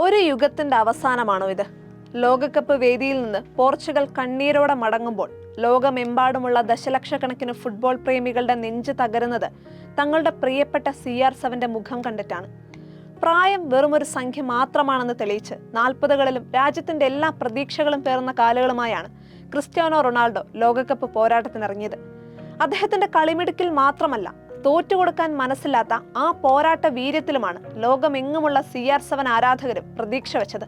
ഒരു യുഗത്തിന്റെ അവസാനമാണോ ഇത്? ലോകകപ്പ് വേദിയിൽ നിന്ന് പോർച്ചുഗൽ കണ്ണീരോടെ മടങ്ങുമ്പോൾ ലോകമെമ്പാടുമുള്ള ദശലക്ഷക്കണക്കിന് ഫുട്ബോൾ പ്രേമികളുടെ നെഞ്ച് തകരുന്നത് തങ്ങളുടെ പ്രിയപ്പെട്ട CR7 മുഖം കണ്ടിട്ടാണ്. പ്രായം വെറുമൊരു സംഖ്യ മാത്രമാണെന്ന് തെളിയിച്ച് 40കളിലും രാജ്യത്തിന്റെ എല്ലാ പ്രതീക്ഷകളും പേർന്ന കാലുകളുമായാണ് ക്രിസ്ത്യാനോ റൊണാൾഡോ ലോകകപ്പ് പോരാട്ടത്തിനിറങ്ങിയത്. അദ്ദേഹത്തിന്റെ കളിമിടുക്കിൽ മാത്രമല്ല, തോറ്റുകൊടുക്കാൻ മനസ്സില്ലാത്ത ആ പോരാട്ട വീര്യത്തിലുമാണ് ലോകമെങ്ങുമുള്ള CR7 ആരാധകരും പ്രതീക്ഷ വെച്ചത്.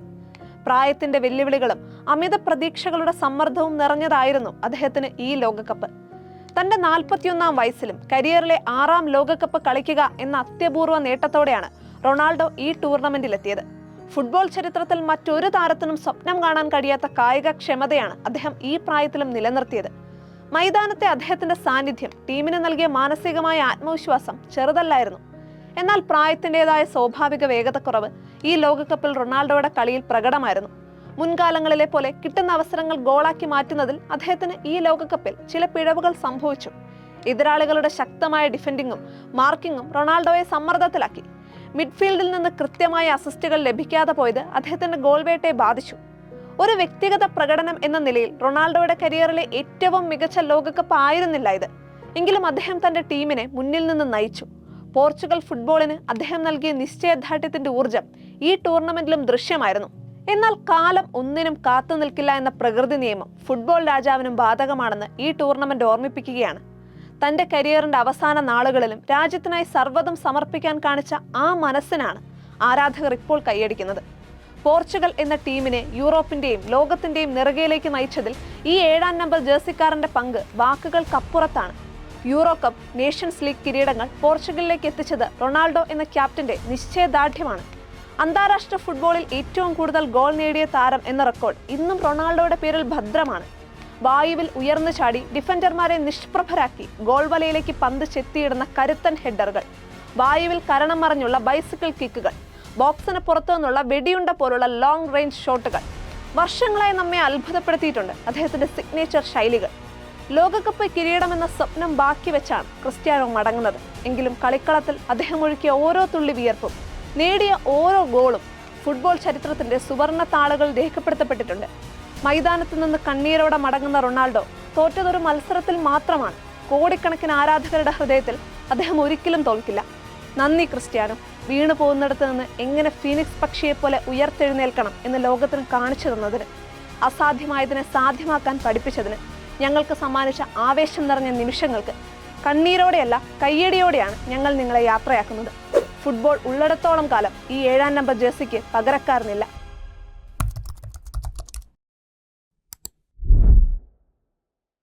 പ്രായത്തിന്റെ വെല്ലുവിളികളും അമിത പ്രതീക്ഷകളുടെ സമ്മർദ്ദവും നിറഞ്ഞതായിരുന്നു അദ്ദേഹത്തിന് ഈ ലോകകപ്പ്. തന്റെ 41ാം വയസ്സിലും കരിയറിലെ 6ാം ലോകകപ്പ് കളിക്കുക എന്ന അത്യപൂർവ നേട്ടത്തോടെയാണ് റൊണാൾഡോ ഈ ടൂർണമെന്റിലെത്തിയത്. ഫുട്ബോൾ ചരിത്രത്തിൽ മറ്റൊരു താരത്തിനും സ്വപ്നം കാണാൻ കഴിയാത്ത കായിക ക്ഷമതയാണ് അദ്ദേഹം ഈ പ്രായത്തിലും നിലനിർത്തിയത്. മൈതാനത്തെ അദ്ദേഹത്തിന്റെ സാന്നിധ്യം ടീമിന് നൽകിയ മാനസികമായ ആത്മവിശ്വാസം ചെറുതല്ലായിരുന്നു. എന്നാൽ പ്രായത്തിൻ്റെതായ സ്വാഭാവിക വേഗതക്കുറവ് ഈ ലോകകപ്പിൽ റൊണാൾഡോയുടെ കളിയിൽ പ്രകടമായിരുന്നു. മുൻകാലങ്ങളിലെ പോലെ കിട്ടുന്ന അവസരങ്ങൾ ഗോളാക്കി മാറ്റുന്നതിൽ അദ്ദേഹത്തിന് ഈ ലോകകപ്പിൽ ചില പിഴവുകൾ സംഭവിച്ചു. എതിരാളികളുടെ ശക്തമായ ഡിഫൻഡിങ്ങും മാർക്കിങ്ങും റൊണാൾഡോയെ സമ്മർദ്ദത്തിലാക്കി. മിഡ്ഫീൽഡിൽ നിന്ന് കൃത്യമായ അസിസ്റ്റുകൾ ലഭിക്കാതെ പോയത് അദ്ദേഹത്തിന്റെ ഗോൾ വേട്ടയെ ബാധിച്ചു. ഒരു വ്യക്തിഗത പ്രകടനം എന്ന നിലയിൽ റൊണാൾഡോയുടെ കരിയറിലെ ഏറ്റവും മികച്ച ലോകകപ്പ് ആയിരുന്നില്ല ഇത്. എങ്കിലും അദ്ദേഹം തന്റെ ടീമിനെ മുന്നിൽ നിന്ന് നയിച്ചു. പോർച്ചുഗൽ ഫുട്ബോളിന് അദ്ദേഹം നൽകിയ നിശ്ചയദാർഢ്യത്തിന്റെ ഊർജം ഈ ടൂർണമെന്റിലും ദൃശ്യമായിരുന്നു. എന്നാൽ കാലം ഒന്നിനും കാത്തു നിൽക്കില്ല എന്ന പ്രകൃതി നിയമം ഫുട്ബോൾ രാജാവിനും ബാധകമാണെന്ന് ഈ ടൂർണമെന്റ് ഓർമ്മിപ്പിക്കുകയാണ്. തന്റെ കരിയറിന്റെ അവസാന നാളുകളിലും രാജ്യത്തിനായി സർവ്വതും സമർപ്പിക്കാൻ കാണിച്ച ആ മനസ്സിനാണ് ആരാധകർ ഇപ്പോൾ കൈയടിക്കുന്നത്. പോർച്ചുഗൽ എന്ന ടീമിനെ യൂറോപ്പിന്റെയും ലോകത്തിന്റെയും നെറുകയിലേക്ക് നയിച്ചതിൽ ഈ 7ാം നമ്പർ ജേഴ്സിക്കാരന്റെ പങ്ക് വാക്കുകൾക്കപ്പുറത്താണ്. യൂറോ കപ്പ്, നേഷൻസ് ലീഗ് കിരീടങ്ങൾ പോർച്ചുഗലിലേക്ക് എത്തിച്ചത് റൊണാൾഡോ എന്ന ക്യാപ്റ്റന്റെ നിശ്ചയദാർഢ്യമാണ്. അന്താരാഷ്ട്ര ഫുട്ബോളിൽ ഏറ്റവും കൂടുതൽ ഗോൾ നേടിയ താരം എന്ന റെക്കോർഡ് ഇന്നും റൊണാൾഡോയുടെ പേരിൽ ഭദ്രമാണ്. വായുവിൽ ഉയർന്നു ചാടി ഡിഫൻഡർമാരെ നിഷ്പ്രഭരാക്കി ഗോൾ വലയിലേക്ക് പന്ത് ചെത്തിയിടുന്ന കരുത്തൻ ഹെഡറുകൾ, വായുവിൽ കരണം മറിഞ്ഞുള്ള ബൈസിക്കിൾ കിക്കുകൾ, ബോക്സിന് പുറത്തു നിന്നുള്ള വെടിയുണ്ട പോലുള്ള ലോങ് റേഞ്ച് ഷോട്ടുകൾ വർഷങ്ങളായി നമ്മെ അത്ഭുതപ്പെടുത്തിയിട്ടുണ്ട് അദ്ദേഹത്തിന്റെ സിഗ്നേച്ചർ ശൈലികൾ. ലോകകപ്പ് കിരീടമെന്ന സ്വപ്നം ബാക്കി വെച്ചാണ് ക്രിസ്ത്യാനോ മടങ്ങുന്നത്. എങ്കിലും കളിക്കളത്തിൽ അദ്ദേഹം ഒഴുക്കിയ ഓരോ തുള്ളി വിയർപ്പും നേടിയ ഓരോ ഗോളും ഫുട്ബോൾ ചരിത്രത്തിന്റെ സുവർണ താളുകൾ രേഖപ്പെടുത്തപ്പെട്ടിട്ടുണ്ട്. മൈതാനത്ത് നിന്ന് കണ്ണീരോടെ മടങ്ങുന്ന റൊണാൾഡോ തോറ്റതൊരു മത്സരത്തിൽ മാത്രമാണ്. കോടിക്കണക്കിന് ആരാധകരുടെ ഹൃദയത്തിൽ അദ്ദേഹം ഒരിക്കലും തോൽക്കില്ല. നന്ദി ക്രിസ്ത്യാനോ. വീണു പോകുന്നിടത്ത് നിന്ന് എങ്ങനെ ഫീനിക്സ് പക്ഷിയെപ്പോലെ ഉയർത്തെഴുന്നേൽക്കണം എന്ന് ലോകത്തിന് കാണിച്ചു തന്നതിന്, അസാധ്യമായതിനെ സാധ്യമാക്കാൻ പഠിപ്പിച്ചതിന്, ഞങ്ങൾക്ക് സമ്മാനിച്ച ആവേശം നിറഞ്ഞ നിമിഷങ്ങൾക്ക് കണ്ണീരോടെയല്ല കയ്യടിയോടെയാണ് ഞങ്ങൾ നിങ്ങളെ യാത്രയാക്കുന്നത്. ഫുട്ബോൾ ഉള്ളിടത്തോളം കാലം ഈ 7ാം നമ്പർ ജേഴ്സിക്ക് പകരക്കാരനില്ല.